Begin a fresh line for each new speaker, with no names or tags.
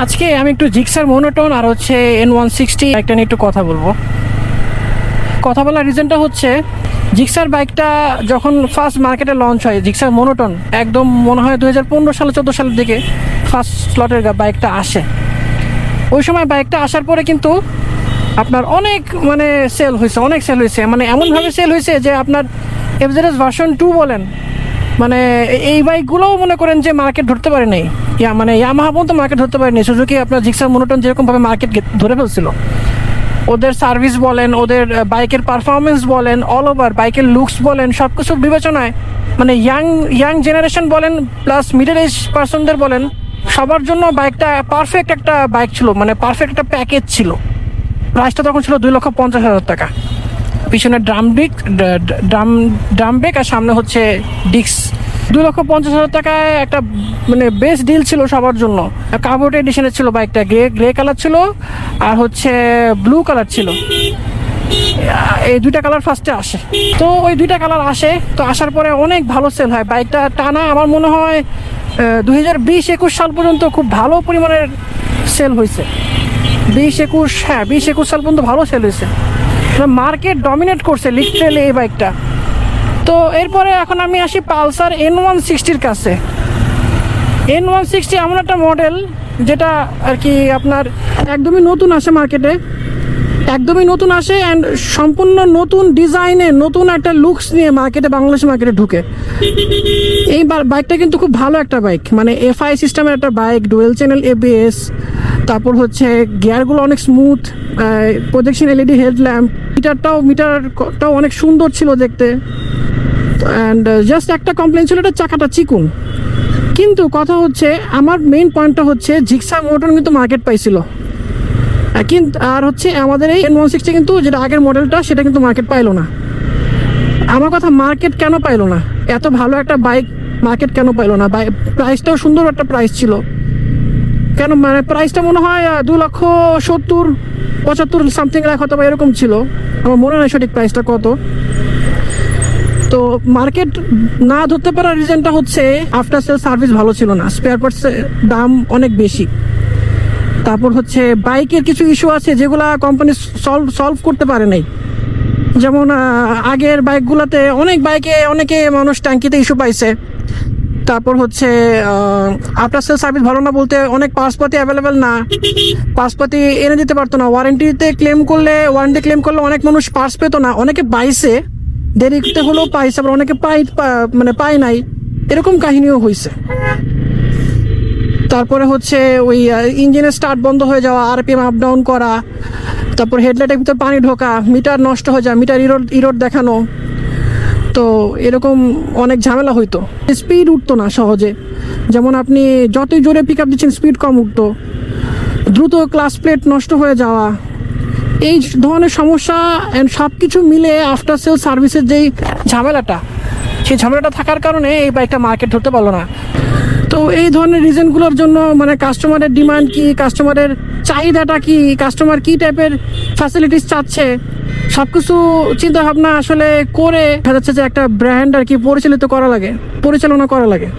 আজকে আমি একটু জিক্সার মোনোটোন আর হচ্ছে N160 একটা নিয়ে একটু কথা বলবো। কথা বলার রিজনটা হচ্ছে জিক্সার বাইকটা যখন ফার্স্ট মার্কেটে লঞ্চ হয়, জিক্সার মোনোটোন একদম মনে হয় 2015 সালে 14 সালের দিকে ফার্স্ট স্লটের বাইকটা আসে। ওই সময় বাইকটা আসার পরে কিন্তু আপনার অনেক সেল হয়েছে, মানে এমনভাবে সেল হয়েছে যে আপনার এফজেডএস ভার্সন 2 বলেন, মানে এই বাইকগুলোও মনে করেন যে মার্কেট ধরতে পারে নাই। ইয়ামাহা পর্যন্ত মার্কেট ধরতে পারেনি। সুজুকি আপনার জিক্সার মোনোটোন যেরকমভাবে মার্কেট ধরে ফেলছিল, ওদের সার্ভিস বলেন, ওদের বাইকের পারফরমেন্স বলেন, অল ওভার বাইকের লুকস বলেন, সব কিছু বিবেচনায় মানে ইয়াং জেনারেশন বলেন প্লাস মিডল এজ পার্সনদের বলেন, সবার জন্য বাইকটা পারফেক্ট একটা বাইক ছিল, মানে পারফেক্ট একটা প্যাকেজ ছিল। প্রাইসটা তখন ছিল 2,50,000 টাকা। পিছনে ড্রাম ব্রেক আর সামনে হচ্ছে ডিস্ক। 2,50,000 টাকায় একটা মানে বেস্ট ডিল ছিল সবার জন্য। কার্বোরেট এডিশনের ছিল বাইকটা, গ্রে কালার ছিল আর হচ্ছে ব্লু কালার ছিল। এই দুইটা কালার ফার্স্টে আসে, তো ওই দুইটা কালার আসে, তো আসার পরে অনেক ভালো সেল হয় বাইকটা। টানা আমার মনে হয় 2020-21 সাল পর্যন্ত খুব ভালো পরিমাণের সেল হয়েছে। 20-21 সাল পর্যন্ত ভালো সেল হয়েছে, মার্কেট ডমিনেট করছে লিটারালি এই বাইকটা। তো এরপরে এখন আমি আসি পালসার N160-র কাছে। N160 এমন একটা মডেল যেটা আর কি আপনার একদমই নতুন আসে মার্কেটে, একদমই নতুন আসে অ্যান্ড সম্পূর্ণ নতুন ডিজাইনে নতুন একটা লুকস নিয়ে বাংলাদেশ মার্কেটে ঢুকে। এই বাইকটা কিন্তু খুব ভালো একটা বাইক, মানে FI সিস্টেমের একটা বাইক, ডুয়েল চ্যানেল ABS, তারপর হচ্ছে গিয়ারগুলো অনেক স্মুথ, প্রজেকশন LED হেডল্যাম্প, মিটারটাও অনেক সুন্দর ছিল দেখতে। অ্যান্ড জাস্ট একটা কমপ্লেন ছিল, এটা চাকাটা চিকুন। কিন্তু কথা হচ্ছে, আমার মেইন পয়েন্টটা হচ্ছে জিক্সার মোটর কিন্তু মার্কেট পাইছিল, কিন্তু আর হচ্ছে আমাদের এই N160 কিন্তু যেটা আগের মডেলটা সেটা কিন্তু মার্কেট পাইলো না। আমার কথা, মার্কেট কেন পাইলো না? এত ভালো একটা বাইক মার্কেট কেন পাইলো না? প্রাইসটাও সুন্দর একটা প্রাইস ছিল, কেন মানে প্রাইসটা মনে হয় 2,70,000-75,000 সামথিং লাখ হয়তো বা এরকম ছিল, আমার মনে হয় সঠিক প্রাইসটা কত। তো মার্কেট না ধরতে পারার রিজনটা হচ্ছে আফটার সেল সার্ভিস ভালো ছিল না, স্পেয়ার পার্টসের দাম অনেক বেশি, তারপর হচ্ছে বাইকের কিছু ইস্যু আছে যেগুলা কোম্পানি সলভ করতে পারে নাই। যেমন আগের বাইকগুলোতে অনেকে মানুষ ট্যাঙ্কিতে ইস্যু পাইছে। তারপর হচ্ছে আফটার সেল সার্ভিস ভালো না বলতে অনেক পার্টসপাতি অ্যাভেলেবেল না, পার্টসপাতি এনে দিতে পারতো না। ওয়ারেন্টি ক্লেম করলে অনেক মানুষ পার্টস পেতো না, অনেকে পাইছে, দেরিতে হলেও পাইছে, আবার অনেকে পায় নাই, এরকম কাহিনীও হয়েছে। তারপরে হচ্ছে ওই ইঞ্জিনের স্টার্ট বন্ধ হয়ে যাওয়া, RPM আপ ডাউন করা, তারপর হেডলাইটের ভিতর পানি ঢোকা, মিটার নষ্ট হয়ে যায়, মিটার ইরোড দেখানো, তো এরকম অনেক ঝামেলা হইতো। স্পিড উঠতো না সহজে, যেমন আপনি যতই জোরে পিক আপ দিচ্ছেন স্পিড কম উঠতো, দ্রুত ক্লাস প্লেট নষ্ট হয়ে যাওয়া, এই ধরনের সমস্যা অ্যান্ড সব কিছু মিলে আফটার সেল সার্ভিসের যেই সেই ঝামেলাটা থাকার কারণে এই বাইকটা মার্কেট ধরতে পারলো না। তো এই ধরনের রিজনগুলোর জন্য মানে কাস্টমারের ডিমান্ড কি, কাস্টমারের চাহিদাটা কি, কাস্টমার কি টাইপের ফ্যাসিলিটিস চাচ্ছে, সব কিছু চিন্তা ভাবনা আসলে করে দেখা যাচ্ছে যে একটা ব্র্যান্ড আর কি পরিচালনা করা লাগে।